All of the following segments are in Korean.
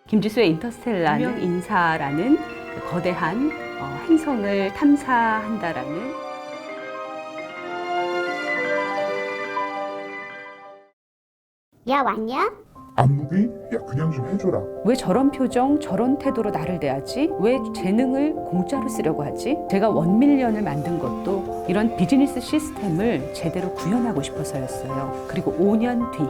김지수의 인터스텔라는 인사라는 거대한 행성을 탐사한다라는 야, 왔냐? 안무비? 야 그냥 좀 해줘라. 왜 저런 표정, 저런 태도로 나를 대하지? 왜 재능을 공짜로 쓰려고 하지? 제가 원밀리언을 만든 것도 이런 비즈니스 시스템을 제대로 구현하고 싶어서였어요. 그리고 5년 뒤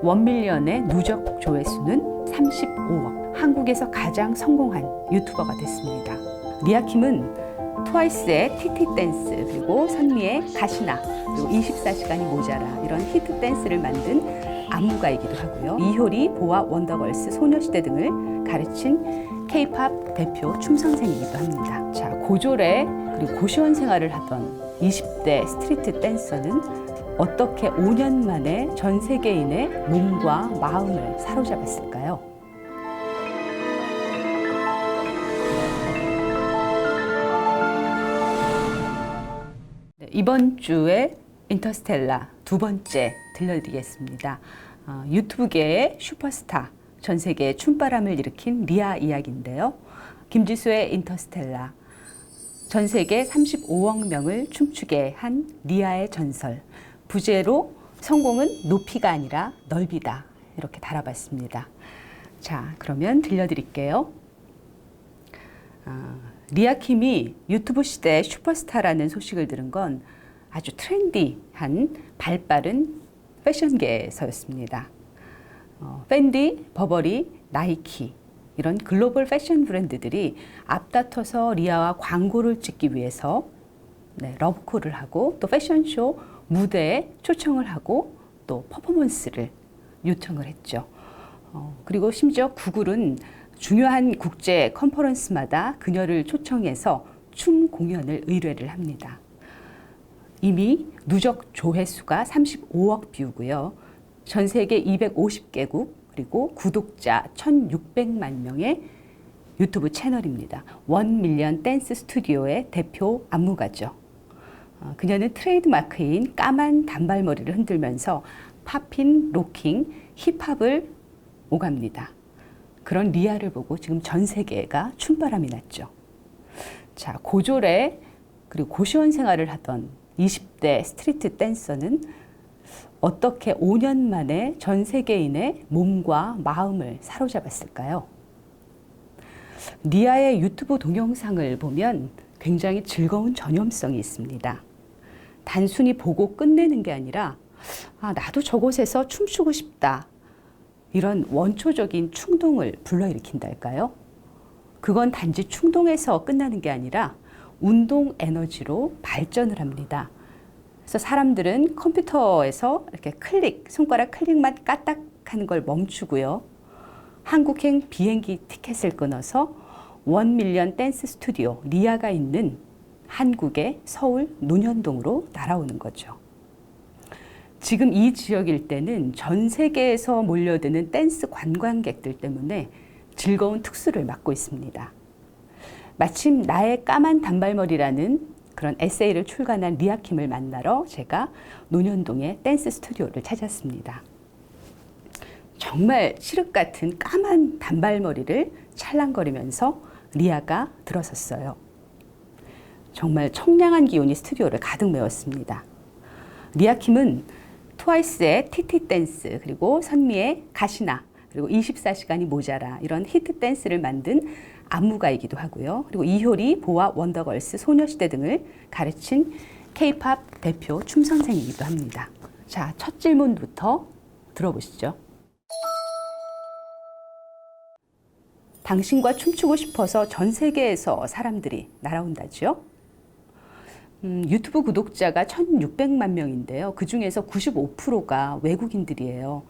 원밀리언의 누적 조회수는 35억. 한국에서 가장 성공한 유튜버가 됐습니다. 리아킴은 트와이스의 TT 댄스, 그리고 선미의 가시나, 그리고 24시간이 모자라 이런 히트 댄스를 만든 안무가이기도 하고요. 이효리, 보아, 원더걸스, 소녀시대 등을 가르친 K-팝 대표 춤선생이기도 합니다. 자, 고졸에 그리고 고시원 생활을 하던 20대 스트리트 댄서는 어떻게 5년 만에 전 세계인의 몸과 마음을 사로잡았을까요? 네, 이번 주에 인터스텔라 두 번째 들려드리겠습니다. 유튜브계의 슈퍼스타, 전 세계에 춤바람을 일으킨 리아 이야기인데요. 김지수의 인터스텔라, 전 세계 35억 명을 춤추게 한 리아의 전설. 부제로 성공은 높이가 아니라 넓이다, 이렇게 달아봤습니다. 자, 그러면 들려드릴게요. 리아킴이 유튜브 시대의 슈퍼스타라는 소식을 들은 건 아주 트렌디한 발빠른 패션계에서였습니다. 팬디, 버버리, 나이키 이런 글로벌 패션 브랜드들이 앞다퉈서 리아와 광고를 찍기 위해서 러브콜을 하고 또 패션쇼 무대에 초청을 하고 또 퍼포먼스를 요청을 했죠. 그리고 심지어 구글은 중요한 국제 컨퍼런스마다 그녀를 초청해서 춤 공연을 의뢰를 합니다. 이미 누적 조회수가 35억 뷰고요. 전 세계 250개국 그리고 구독자 1,600만 명의 유튜브 채널입니다. 1밀리언 댄스 스튜디오의 대표 안무가죠. 그녀는 트레이드마크인 까만 단발머리를 흔들면서 팝핀, 로킹, 힙합을 오갑니다. 그런 리아를 보고 지금 전 세계가 춤바람이 났죠. 자, 고졸에 그리고 고시원 생활을 하던 20대 스트리트 댄서는 어떻게 5년 만에 전 세계인의 몸과 마음을 사로잡았을까요? 리아의 유튜브 동영상을 보면 굉장히 즐거운 전염성이 있습니다. 단순히 보고 끝내는 게 아니라 나도 저곳에서 춤추고 싶다, 이런 원초적인 충동을 불러일으킨달까요? 그건 단지 충동에서 끝나는 게 아니라 운동 에너지로 발전을 합니다. 그래서 사람들은 컴퓨터에서 이렇게 손가락 클릭만 까딱하는 걸 멈추고요. 한국행 비행기 티켓을 끊어서 1밀리언 댄스 스튜디오 리아가 있는 한국의 서울 논현동으로 날아오는 거죠. 지금 이 지역 일대는 전 세계에서 몰려드는 댄스 관광객들 때문에 즐거운 특수를 맡고 있습니다. 마침 나의 까만 단발머리라는 그런 에세이를 출간한 리아킴을 만나러 제가 논현동의 댄스 스튜디오를 찾았습니다. 정말 칠흑 같은 까만 단발머리를 찰랑거리면서 리아가 들어섰어요. 정말 청량한 기운이 스튜디오를 가득 메웠습니다. 리아킴은 트와이스의 TT 댄스, 그리고 선미의 가시나, 그리고 24시간이 모자라 이런 히트 댄스를 만든 안무가이기도 하고요. 그리고 이효리, 보아, 원더걸스, 소녀시대 등을 가르친 K-팝 대표 춤선생이기도 합니다. 자, 첫 질문부터 들어보시죠. 당신과 춤추고 싶어서 전 세계에서 사람들이 날아온다죠? 유튜브 구독자가 1,600만 명인데요. 그 중에서 95%가 외국인들이에요.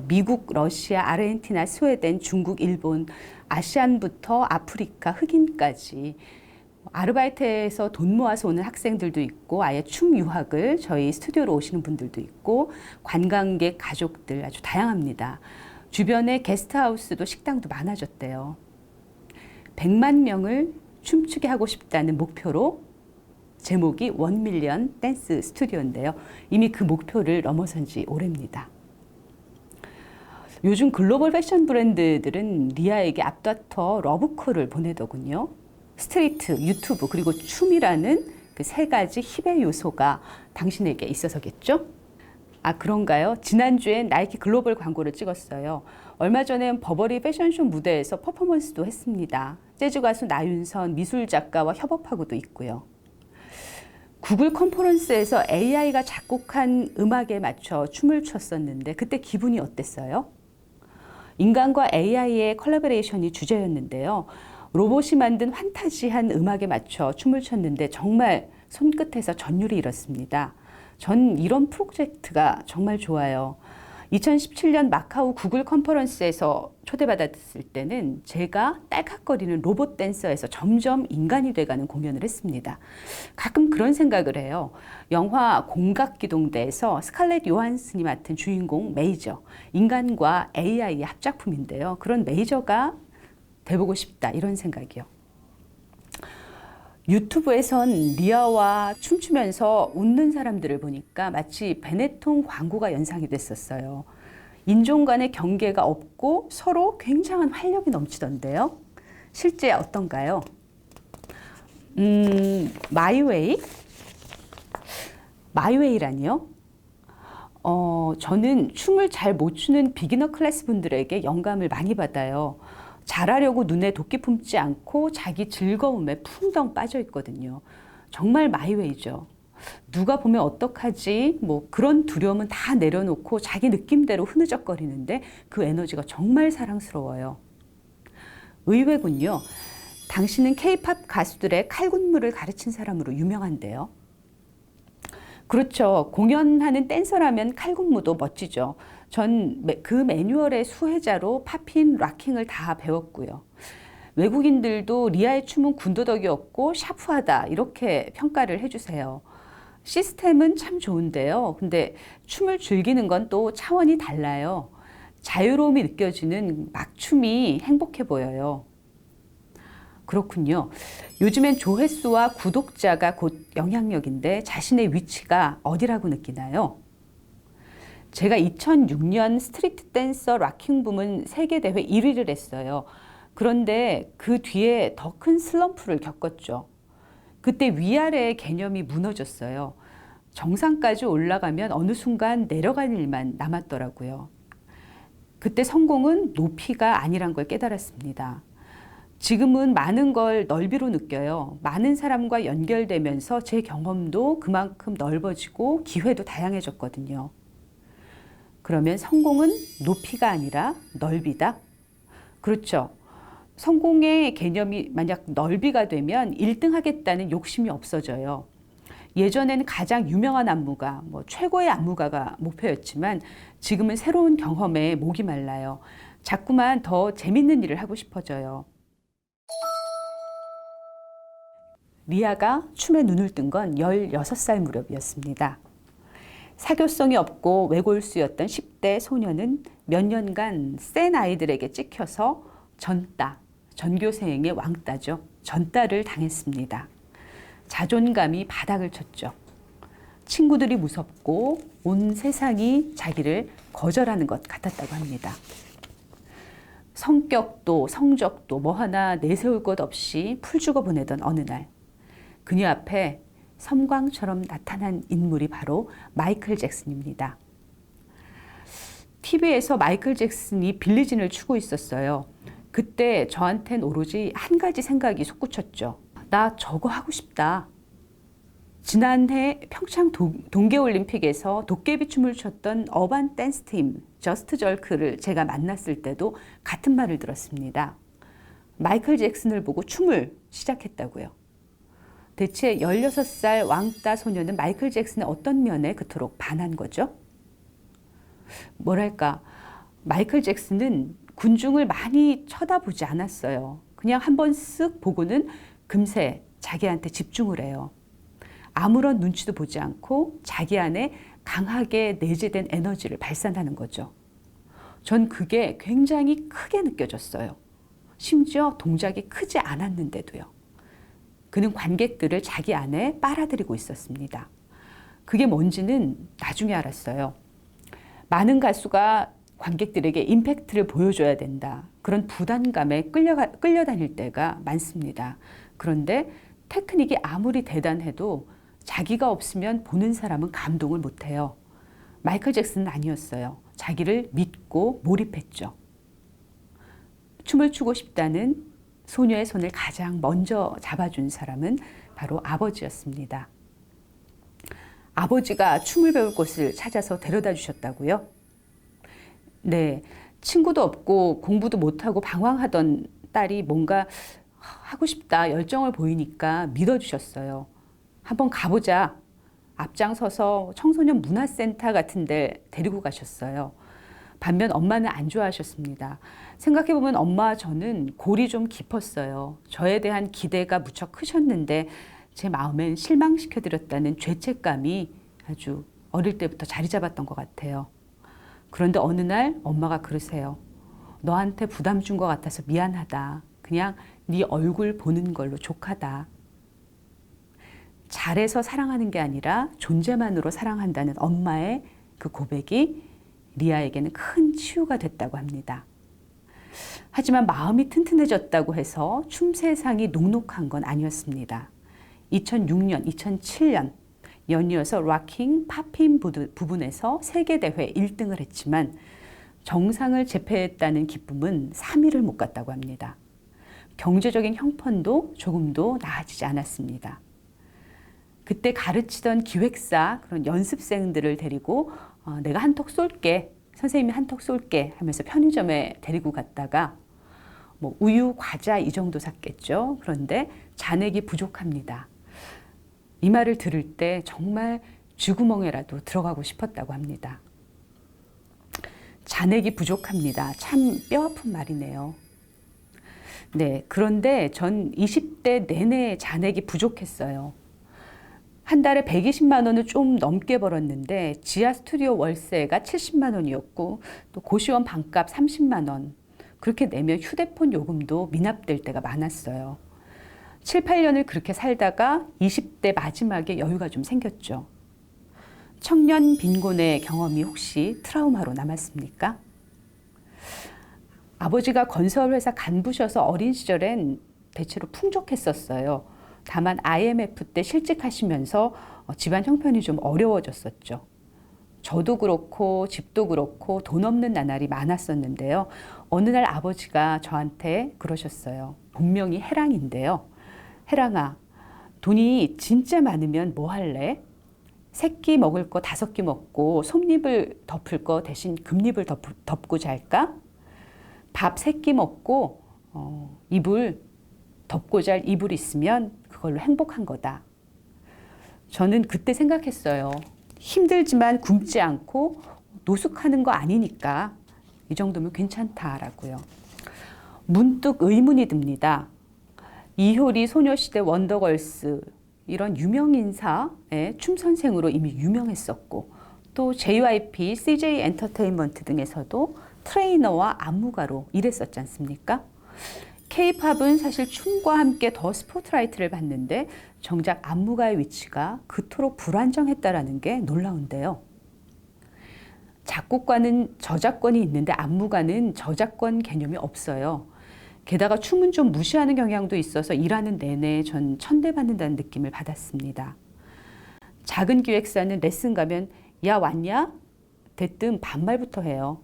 미국, 러시아, 아르헨티나, 스웨덴, 중국, 일본, 아시안부터 아프리카, 흑인까지 아르바이트에서 돈 모아서 오는 학생들도 있고 아예 춤 유학을 저희 스튜디오로 오시는 분들도 있고 관광객 가족들 아주 다양합니다. 주변에 게스트하우스도 식당도 많아졌대요. 100만 명을 춤추게 하고 싶다는 목표로 제목이 1밀리언 댄스 스튜디오인데요. 이미 그 목표를 넘어선 지 오래입니다. 요즘 글로벌 패션 브랜드들은 리아에게 앞다퉈 러브콜을 보내더군요. 스트리트, 유튜브, 그리고 춤이라는 그 세 가지 힙의 요소가 당신에게 있어서겠죠? 아, 그런가요? 지난주엔 나이키 글로벌 광고를 찍었어요. 얼마 전엔 버버리 패션쇼 무대에서 퍼포먼스도 했습니다. 재즈 가수 나윤선, 미술 작가와 협업하고도 있고요. 구글 컨퍼런스에서 AI가 작곡한 음악에 맞춰 춤을 췄었는데 그때 기분이 어땠어요? 인간과 AI의 컬래버레이션이 주제였는데요. 로봇이 만든 환타지한 음악에 맞춰 춤을 췄는데 정말 손끝에서 전율이 일었습니다. 전 이런 프로젝트가 정말 좋아요. 2017년 마카오 구글 컨퍼런스에서 초대받았을 때는 제가 딸깍거리는 로봇 댄서에서 점점 인간이 돼가는 공연을 했습니다. 가끔 그런 생각을 해요. 영화 공각기동대에서 스칼렛 요한슨이 맡은 주인공 메이저, 인간과 AI의 합작품인데요. 그런 메이저가 돼보고 싶다, 이런 생각이요. 유튜브에선 리아와 춤추면서 웃는 사람들을 보니까 마치 베네통 광고가 연상이 됐었어요. 인종 간의 경계가 없고 서로 굉장한 활력이 넘치던데요. 실제 어떤가요? 마이웨이? 마이웨이라니요? 저는 춤을 잘 못 추는 비기너 클래스 분들에게 영감을 많이 받아요. 잘하려고 눈에 도끼 품지 않고 자기 즐거움에 풍덩 빠져 있거든요. 정말 마이웨이죠. 누가 보면 어떡하지? 뭐 그런 두려움은 다 내려놓고 자기 느낌대로 흐느적거리는데 그 에너지가 정말 사랑스러워요. 의외군요. 당신은 K-팝 가수들의 칼군무를 가르친 사람으로 유명한데요. 그렇죠. 공연하는 댄서라면 칼군무도 멋지죠. 전 그 매뉴얼의 수혜자로 팝핀, 락킹을 다 배웠고요. 외국인들도 리아의 춤은 군더더기였고 샤프하다, 이렇게 평가를 해주세요. 시스템은 참 좋은데요. 근데 춤을 즐기는 건 또 차원이 달라요. 자유로움이 느껴지는 막춤이 행복해 보여요. 그렇군요. 요즘엔 조회수와 구독자가 곧 영향력인데 자신의 위치가 어디라고 느끼나요? 제가 2006년 스트리트 댄서 락킹 부문 세계대회 1위를 했어요. 그런데 그 뒤에 더 큰 슬럼프를 겪었죠. 그때 위아래의 개념이 무너졌어요. 정상까지 올라가면 어느 순간 내려갈 일만 남았더라고요. 그때 성공은 높이가 아니란 걸 깨달았습니다. 지금은 많은 걸 넓이로 느껴요. 많은 사람과 연결되면서 제 경험도 그만큼 넓어지고 기회도 다양해졌거든요. 그러면 성공은 높이가 아니라 넓이다? 그렇죠. 성공의 개념이 만약 넓이가 되면 1등 하겠다는 욕심이 없어져요. 예전에는 가장 유명한 안무가, 최고의 안무가가 목표였지만 지금은 새로운 경험에 목이 말라요. 자꾸만 더 재밌는 일을 하고 싶어져요. 리아가 춤에 눈을 뜬 건 16살 무렵이었습니다. 사교성이 없고 외골수였던 10대 소녀는 몇 년간 센 아이들에게 찍혀서 전교생의 왕따죠. 전따를 당했습니다. 자존감이 바닥을 쳤죠. 친구들이 무섭고 온 세상이 자기를 거절하는 것 같았다고 합니다. 성격도 성적도 뭐 하나 내세울 것 없이 풀죽어 보내던 어느 날, 그녀 앞에 섬광처럼 나타난 인물이 바로 마이클 잭슨입니다. TV에서 마이클 잭슨이 빌리진을 추고 있었어요. 그때 저한텐 오로지 한 가지 생각이 솟구쳤죠. 나 저거 하고 싶다. 지난해 평창 동계올림픽에서 도깨비 춤을 췄던 어반 댄스 팀 저스트 절크를 제가 만났을 때도 같은 말을 들었습니다. 마이클 잭슨을 보고 춤을 시작했다고요. 대체 16살 왕따 소녀는 마이클 잭슨의 어떤 면에 그토록 반한 거죠? 뭐랄까, 마이클 잭슨은 군중을 많이 쳐다보지 않았어요. 그냥 한번 쓱 보고는 금세 자기한테 집중을 해요. 아무런 눈치도 보지 않고 자기 안에 강하게 내재된 에너지를 발산하는 거죠. 전 그게 굉장히 크게 느껴졌어요. 심지어 동작이 크지 않았는데도요. 그는 관객들을 자기 안에 빨아들이고 있었습니다. 그게 뭔지는 나중에 알았어요. 많은 가수가 관객들에게 임팩트를 보여줘야 된다. 그런 부담감에 끌려다닐 때가 많습니다. 그런데 테크닉이 아무리 대단해도 자기가 없으면 보는 사람은 감동을 못해요. 마이클 잭슨은 아니었어요. 자기를 믿고 몰입했죠. 춤을 추고 싶다는 소녀의 손을 가장 먼저 잡아준 사람은 바로 아버지였습니다. 아버지가 춤을 배울 곳을 찾아서 데려다 주셨다고요? 네, 친구도 없고 공부도 못하고 방황하던 딸이 뭔가 하고 싶다 열정을 보이니까 믿어주셨어요. 한번 가보자. 앞장서서 청소년 문화센터 같은 데 데리고 가셨어요. 반면 엄마는 안 좋아하셨습니다. 생각해보면 엄마와 저는 골이 좀 깊었어요. 저에 대한 기대가 무척 크셨는데 제 마음엔 실망시켜드렸다는 죄책감이 아주 어릴 때부터 자리 잡았던 것 같아요. 그런데 어느 날 엄마가 그러세요. 너한테 부담 준 것 같아서 미안하다. 그냥 네 얼굴 보는 걸로 족하다. 잘해서 사랑하는 게 아니라 존재만으로 사랑한다는 엄마의 그 고백이 리아에게는 큰 치유가 됐다고 합니다. 하지만 마음이 튼튼해졌다고 해서 춤 세상이 녹록한 건 아니었습니다. 2006년, 2007년 연이어서 락킹, 팝핀 부분에서 세계대회 1등을 했지만 정상을 제패했다는 기쁨은 3일을 못 갔다고 합니다. 경제적인 형편도 조금도 나아지지 않았습니다. 그때 가르치던 기획사 그런 연습생들을 데리고 내가 한턱 쏠게, 선생님이 한턱 쏠게 하면서 편의점에 데리고 갔다가 뭐 우유, 과자 이 정도 샀겠죠. 그런데 잔액이 부족합니다. 이 말을 들을 때 정말 쥐구멍에라도 들어가고 싶었다고 합니다. 잔액이 부족합니다. 참 뼈아픈 말이네요. 네, 그런데 전 20대 내내 잔액이 부족했어요. 한 달에 120만 원을 좀 넘게 벌었는데 지하 스튜디오 월세가 70만 원이었고 또 고시원 방값 30만 원 그렇게 내면 휴대폰 요금도 미납될 때가 많았어요. 7, 8년을 그렇게 살다가 20대 마지막에 여유가 좀 생겼죠. 청년 빈곤의 경험이 혹시 트라우마로 남았습니까? 아버지가 건설회사 간부셔서 어린 시절엔 대체로 풍족했었어요. 다만 IMF 때 실직하시면서 집안 형편이 좀 어려워졌었죠. 저도 그렇고 집도 그렇고 돈 없는 나날이 많았었는데요. 어느 날 아버지가 저한테 그러셨어요. 본명이 해랑인데요. 해랑아, 돈이 진짜 많으면 뭐 할래? 새끼 먹을 거 5끼 먹고 솜잎을 덮을 거 대신 금잎을 덮고 잘까? 밥 3끼 먹고 이불 덮고 잘 이불 있으면 그걸로 행복한 거다. 저는 그때 생각했어요. 힘들지만 굶지 않고 노숙하는 거 아니니까 이 정도면 괜찮다라고요. 문득 의문이 듭니다. 이효리, 소녀시대, 원더걸스 이런 유명 인사의 춤 선생으로 이미 유명했었고 또 JYP, CJ 엔터테인먼트 등에서도 트레이너와 안무가로 일했었지 않습니까? K-팝은 사실 춤과 함께 더 스포트라이트를 받는데 정작 안무가의 위치가 그토록 불안정했다라는 게 놀라운데요. 작곡가는 저작권이 있는데 안무가는 저작권 개념이 없어요. 게다가 춤은 좀 무시하는 경향도 있어서 일하는 내내 전 천대받는다는 느낌을 받았습니다. 작은 기획사는 레슨 가면 야 왔냐? 대뜸 반말부터 해요.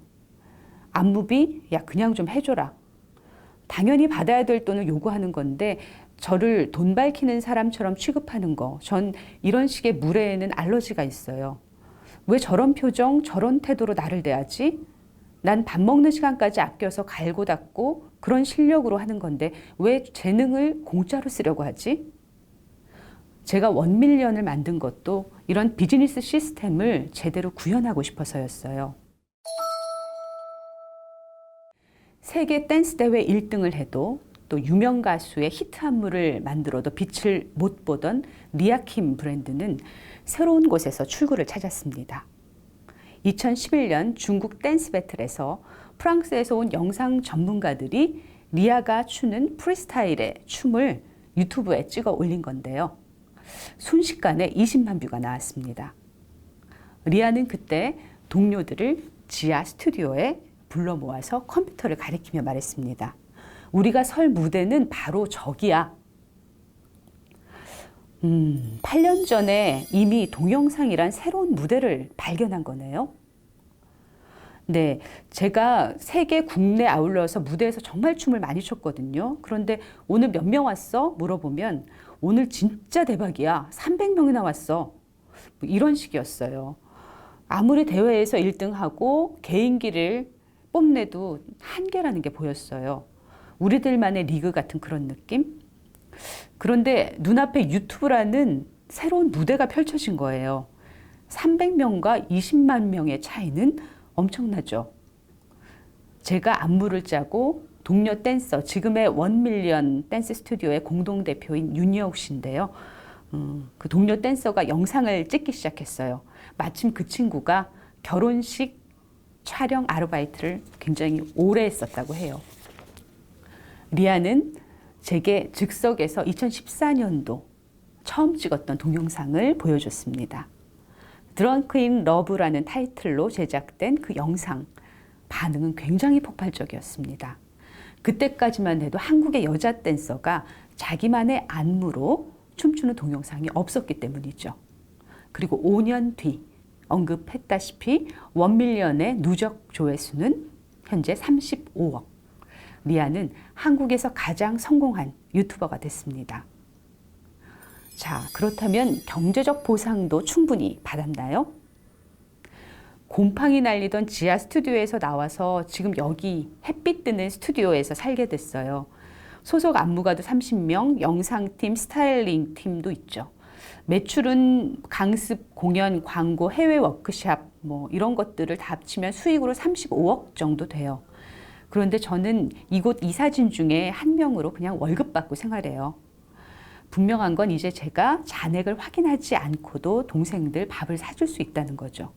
안무비? 야 그냥 좀 해줘라. 당연히 받아야 될 돈을 요구하는 건데 저를 돈 밝히는 사람처럼 취급하는 거. 전 이런 식의 무례에는 알러지가 있어요. 왜 저런 표정, 저런 태도로 나를 대하지? 난 밥 먹는 시간까지 아껴서 갈고 닦고 그런 실력으로 하는 건데 왜 재능을 공짜로 쓰려고 하지? 제가 원밀리언을 만든 것도 이런 비즈니스 시스템을 제대로 구현하고 싶어서였어요. 세계 댄스 대회 1등을 해도 또 유명 가수의 히트 안무를 만들어도 빛을 못 보던 리아킴 브랜드는 새로운 곳에서 출구를 찾았습니다. 2011년 중국 댄스 배틀에서 프랑스에서 온 영상 전문가들이 리아가 추는 프리스타일의 춤을 유튜브에 찍어 올린 건데요. 순식간에 20만 뷰가 나왔습니다. 리아는 그때 동료들을 지하 스튜디오에 불러 모아서 컴퓨터를 가리키며 말했습니다. 우리가 설 무대는 바로 저기야. 8년 전에 이미 동영상이란 새로운 무대를 발견한 거네요. 네, 제가 세계 국내 아울러서 무대에서 정말 춤을 많이 췄거든요. 그런데 오늘 몇 명 왔어? 물어보면 오늘 진짜 대박이야. 300명이나 왔어. 뭐 이런 식이었어요. 아무리 대회에서 1등하고 개인기를 뽐내도 한계라는 게 보였어요. 우리들만의 리그 같은 그런 느낌? 그런데 눈앞에 유튜브라는 새로운 무대가 펼쳐진 거예요. 300명과 20만 명의 차이는 엄청나죠. 제가 안무를 짜고 동료 댄서, 지금의 1밀리언 댄스 스튜디오의 공동대표인 윤여욱 씨인데요. 그 동료 댄서가 영상을 찍기 시작했어요. 마침 그 친구가 결혼식 촬영 아르바이트를 굉장히 오래 했었다고 해요. 리아는 제게 즉석에서 2014년도 처음 찍었던 동영상을 보여줬습니다. 드렁크 인 러브라는 타이틀로 제작된 그 영상, 반응은 굉장히 폭발적이었습니다. 그때까지만 해도 한국의 여자 댄서가 자기만의 안무로 춤추는 동영상이 없었기 때문이죠. 그리고 5년 뒤 언급했다시피 1밀리언의 누적 조회수는 현재 35억. 리아는 한국에서 가장 성공한 유튜버가 됐습니다. 자, 그렇다면 경제적 보상도 충분히 받았나요? 곰팡이 날리던 지하 스튜디오에서 나와서 지금 여기 햇빛 드는 스튜디오에서 살게 됐어요. 소속 안무가도 30명, 영상팀, 스타일링 팀도 있죠. 매출은 강습, 공연, 광고, 해외 워크샵 뭐 이런 것들을 다 합치면 수익으로 35억 정도 돼요. 그런데 저는 이곳 이사진 중에 한 명으로 그냥 월급 받고 생활해요. 분명한 건 이제 제가 잔액을 확인하지 않고도 동생들 밥을 사줄 수 있다는 거죠.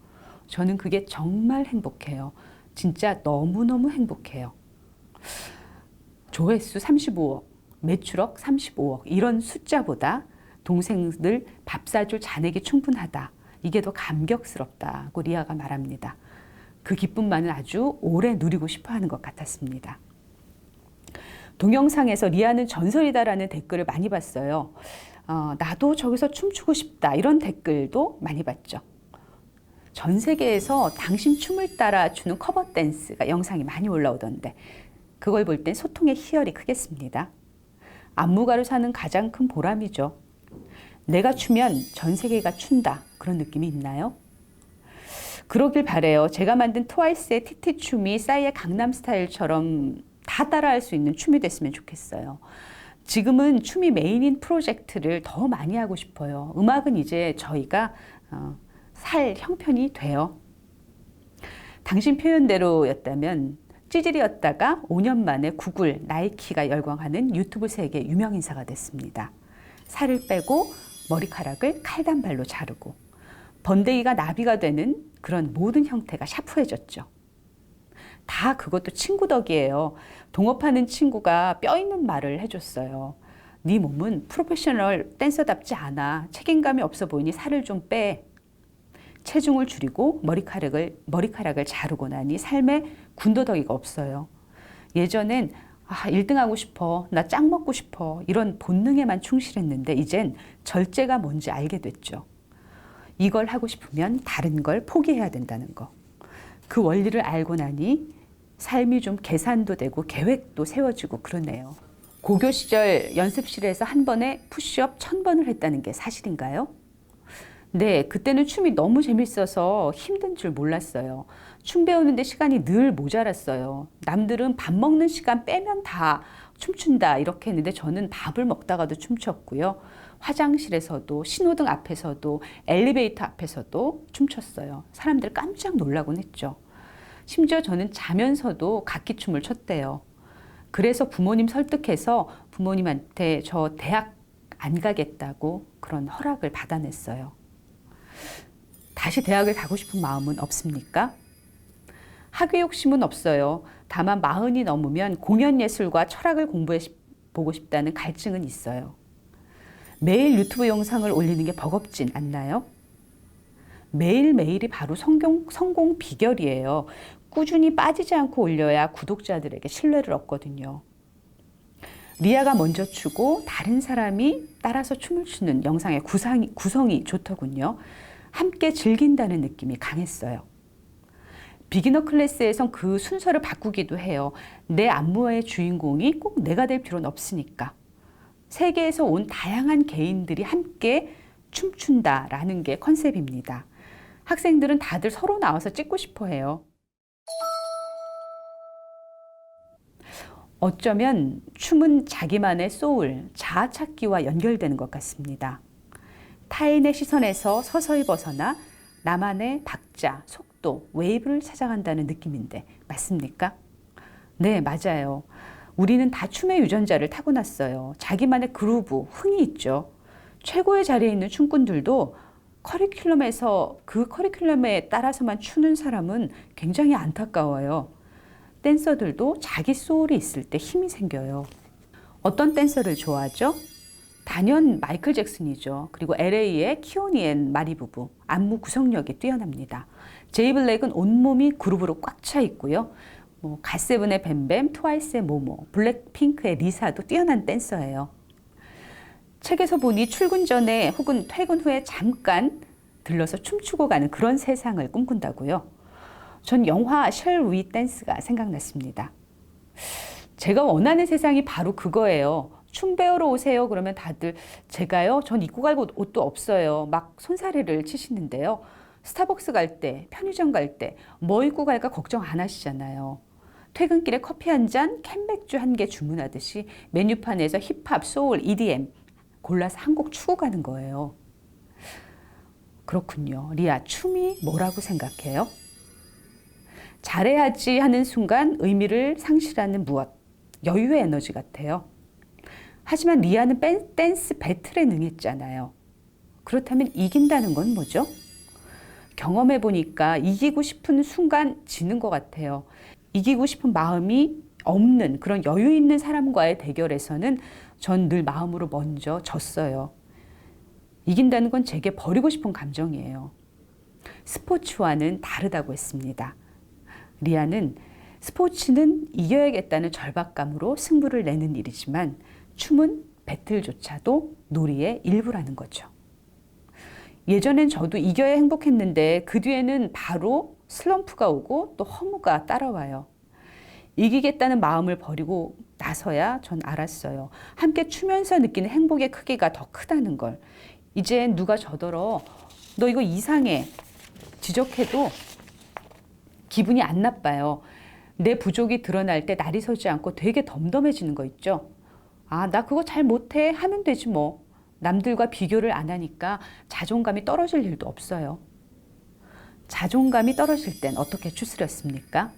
저는 그게 정말 행복해요. 진짜 너무너무 행복해요. 조회수 35억, 매출억 35억 이런 숫자보다 동생들 밥 사줄 잔액이 충분하다. 이게 더 감격스럽다고 리아가 말합니다. 그 기쁨만은 아주 오래 누리고 싶어 하는 것 같았습니다. 동영상에서 리아는 전설이다라는 댓글을 많이 봤어요. 나도 저기서 춤추고 싶다 이런 댓글도 많이 봤죠. 전 세계에서 당신 춤을 따라 추는 커버 댄스가 영상이 많이 올라오던데 그걸 볼 땐 소통의 희열이 크겠습니다. 안무가로 사는 가장 큰 보람이죠. 내가 추면 전 세계가 춘다 그런 느낌이 있나요? 그러길 바래요. 제가 만든 트와이스의 티티 춤이 싸이의 강남 스타일처럼 다 따라할 수 있는 춤이 됐으면 좋겠어요. 지금은 춤이 메인인 프로젝트를 더 많이 하고 싶어요. 음악은 이제 저희가 살 형편이 돼요. 당신 표현대로였다면 찌질이었다가 5년 만에 구글, 나이키가 열광하는 유튜브 세계 유명 인사가 됐습니다. 살을 빼고 머리카락을 칼단발로 자르고 번데기가 나비가 되는 그런 모든 형태가 샤프해졌죠. 다 그것도 친구 덕이에요. 동업하는 친구가 뼈 있는 말을 해줬어요. 네 몸은 프로페셔널 댄서답지 않아. 책임감이 없어 보이니 살을 좀 빼. 체중을 줄이고 머리카락을 자르고 나니 삶에 군더더기가 없어요. 예전엔 1등 하고 싶어. 나 짱 먹고 싶어. 이런 본능에만 충실했는데 이젠 절제가 뭔지 알게 됐죠. 이걸 하고 싶으면 다른 걸 포기해야 된다는 거. 그 원리를 알고 나니 삶이 좀 계산도 되고 계획도 세워지고 그러네요. 고교 시절 연습실에서 한 번에 푸시업 1000번을 했다는 게 사실인가요? 네, 그때는 춤이 너무 재밌어서 힘든 줄 몰랐어요. 춤 배우는데 시간이 늘 모자랐어요. 남들은 밥 먹는 시간 빼면 다 춤춘다 이렇게 했는데 저는 밥을 먹다가도 춤췄고요. 화장실에서도 신호등 앞에서도 엘리베이터 앞에서도 춤췄어요. 사람들 깜짝 놀라곤 했죠. 심지어 저는 자면서도 각기춤을 췄대요. 그래서 부모님 설득해서 부모님한테 저 대학 안 가겠다고 그런 허락을 받아냈어요. 다시 대학을 가고 싶은 마음은 없습니까? 학위 욕심은 없어요. 다만 40이 넘으면 공연예술과 철학을 공부해보고 싶다는 갈증은 있어요. 매일 유튜브 영상을 올리는 게 버겁진 않나요? 매일매일이 바로 성공 비결이에요. 꾸준히 빠지지 않고 올려야 구독자들에게 신뢰를 얻거든요. 리아가 먼저 추고 다른 사람이 따라서 춤을 추는 영상의 구성이 좋더군요. 함께 즐긴다는 느낌이 강했어요. 비기너 클래스에선 그 순서를 바꾸기도 해요. 내 안무의 주인공이 꼭 내가 될 필요는 없으니까. 세계에서 온 다양한 개인들이 함께 춤춘다라는 게 컨셉입니다. 학생들은 다들 서로 나와서 찍고 싶어 해요. 어쩌면 춤은 자기만의 소울, 자아 찾기와 연결되는 것 같습니다. 타인의 시선에서 서서히 벗어나 나만의 박자, 속도, 웨이브를 찾아간다는 느낌인데 맞습니까? 네, 맞아요. 우리는 다 춤의 유전자를 타고났어요. 자기만의 그루브, 흥이 있죠. 최고의 자리에 있는 춤꾼들도 커리큘럼에서 그 커리큘럼에 따라서만 추는 사람은 굉장히 안타까워요. 댄서들도 자기 소울이 있을 때 힘이 생겨요. 어떤 댄서를 좋아하죠? 단연 마이클 잭슨이죠. 그리고 LA의 키오니 앤 마리 부부, 안무 구성력이 뛰어납니다. 제이 블랙은 온몸이 그루브로 꽉 차 있고요. 갓세븐의 뱀뱀, 트와이스의 모모, 블랙핑크의 리사도 뛰어난 댄서예요. 책에서 보니 출근 전에 혹은 퇴근 후에 잠깐 들러서 춤추고 가는 그런 세상을 꿈꾼다고요. 전 영화 쉘 위 댄스가 생각났습니다. 제가 원하는 세상이 바로 그거예요. 춤 배우러 오세요. 그러면 다들 제가요? 전 입고 갈 옷도 없어요. 막 손사래를 치시는데요. 스타벅스 갈 때, 편의점 갈 때 뭐 입고 갈까 걱정 안 하시잖아요. 퇴근길에 커피 한 잔, 캔맥주 한 개 주문하듯이 메뉴판에서 힙합, 소울, EDM 골라서 한 곡 추고 가는 거예요. 그렇군요. 리아, 춤이 뭐라고 생각해요? 잘해야지 하는 순간 의미를 상실하는 무엇, 여유의 에너지 같아요. 하지만 리아는 댄스 배틀에 능했잖아요. 그렇다면 이긴다는 건 뭐죠? 경험해 보니까 이기고 싶은 순간 지는 것 같아요. 이기고 싶은 마음이 없는 그런 여유 있는 사람과의 대결에서는 전 늘 마음으로 먼저 졌어요. 이긴다는 건 제게 버리고 싶은 감정이에요. 스포츠와는 다르다고 했습니다. 리아는 스포츠는 이겨야겠다는 절박감으로 승부를 내는 일이지만 춤은 배틀조차도 놀이의 일부라는 거죠. 예전엔 저도 이겨야 행복했는데 그 뒤에는 바로 슬럼프가 오고 또 허무가 따라와요. 이기겠다는 마음을 버리고 나서야 전 알았어요. 함께 추면서 느끼는 행복의 크기가 더 크다는 걸. 이제 누가 저더러 너 이거 이상해 지적해도 기분이 안 나빠요. 내 부족이 드러날 때 날이 서지 않고 되게 덤덤해지는 거 있죠. 아, 나 그거 잘 못해 하면 되지 뭐. 남들과 비교를 안 하니까 자존감이 떨어질 일도 없어요. 자존감이 떨어질 땐 어떻게 추스렸습니까?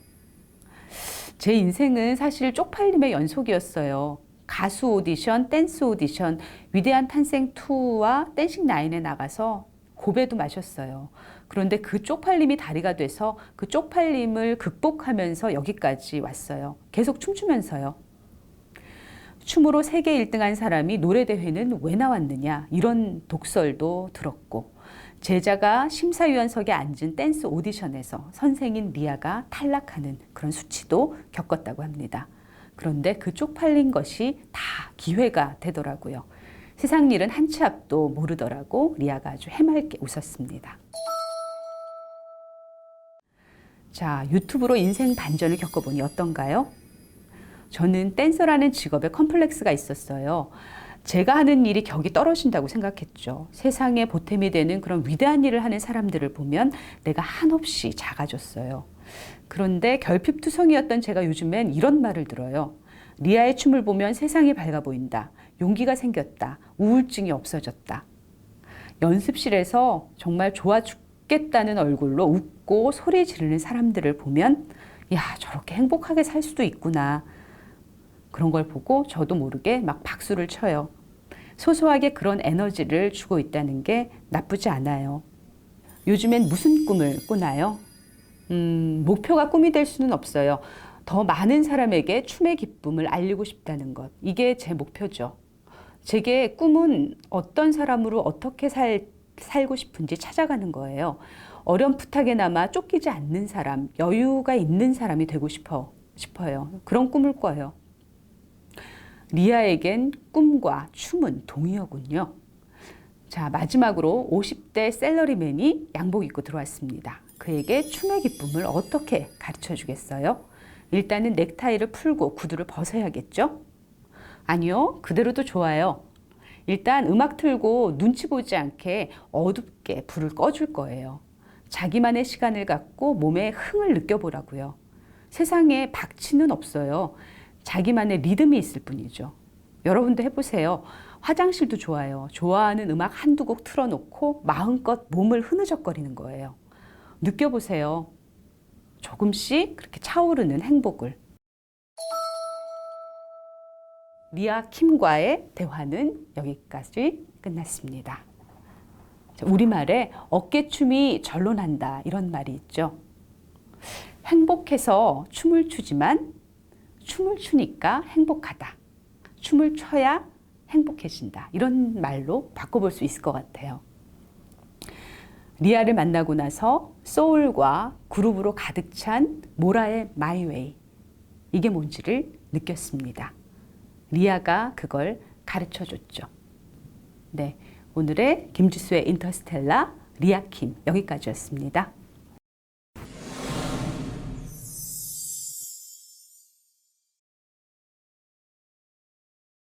제 인생은 사실 쪽팔림의 연속이었어요. 가수 오디션, 댄스 오디션, 위대한 탄생 2와 댄싱 9에 나가서 고배도 마셨어요. 그런데 그 쪽팔림이 다리가 돼서 그 쪽팔림을 극복하면서 여기까지 왔어요. 계속 춤추면서요. 춤으로 세계 1등한 사람이 노래대회는 왜 나왔느냐 이런 독설도 들었고 제자가 심사위원석에 앉은 댄스 오디션에서 선생인 리아가 탈락하는 그런 수치도 겪었다고 합니다. 그런데 그 쪽팔린 것이 다 기회가 되더라고요. 세상 일은 한 치 앞도 모르더라고 리아가 아주 해맑게 웃었습니다. 자, 유튜브로 인생 반전을 겪어보니 어떤가요? 저는 댄서라는 직업에 컴플렉스가 있었어요. 제가 하는 일이 격이 떨어진다고 생각했죠. 세상에 보탬이 되는 그런 위대한 일을 하는 사람들을 보면 내가 한없이 작아졌어요. 그런데 결핍투성이었던 제가 요즘엔 이런 말을 들어요. 리아의 춤을 보면 세상이 밝아 보인다. 용기가 생겼다. 우울증이 없어졌다. 연습실에서 정말 좋아 죽겠다는 얼굴로 웃고 소리 지르는 사람들을 보면 야, 저렇게 행복하게 살 수도 있구나. 그런 걸 보고 저도 모르게 막 박수를 쳐요. 소소하게 그런 에너지를 주고 있다는 게 나쁘지 않아요. 요즘엔 무슨 꿈을 꾸나요? 목표가 꿈이 될 수는 없어요. 더 많은 사람에게 춤의 기쁨을 알리고 싶다는 것. 이게 제 목표죠. 제게 꿈은 어떤 사람으로 어떻게 살고 싶은지 찾아가는 거예요. 어렴풋하게나마 쫓기지 않는 사람, 여유가 있는 사람이 되고 싶어요. 그런 꿈을 꿔요. 리아에겐 꿈과 춤은 동의어군요. 자, 마지막으로 50대 샐러리맨이 양복 입고 들어왔습니다. 그에게 춤의 기쁨을 어떻게 가르쳐 주겠어요? 일단은 넥타이를 풀고 구두를 벗어야겠죠? 아니요, 그대로도 좋아요. 일단 음악 틀고 눈치 보지 않게 어둡게 불을 꺼줄 거예요. 자기만의 시간을 갖고 몸에 흥을 느껴보라고요. 세상에 박치는 없어요. 자기만의 리듬이 있을 뿐이죠. 여러분도 해보세요. 화장실도 좋아요. 좋아하는 음악 한두 곡 틀어놓고 마음껏 몸을 흐느적거리는 거예요. 느껴보세요. 조금씩 그렇게 차오르는 행복을. 리아 킴과의 대화는 여기까지 끝났습니다. 우리말에 어깨춤이 절로 난다 이런 말이 있죠. 행복해서 춤을 추지만 춤을 추니까 행복하다. 춤을 춰야 행복해진다. 이런 말로 바꿔볼 수 있을 것 같아요. 리아를 만나고 나서 소울과 그루브로 가득 찬 모라의 마이 웨이. 이게 뭔지를 느꼈습니다. 리아가 그걸 가르쳐 줬죠. 네, 오늘의 김지수의 인터스텔라 리아 킴 여기까지였습니다.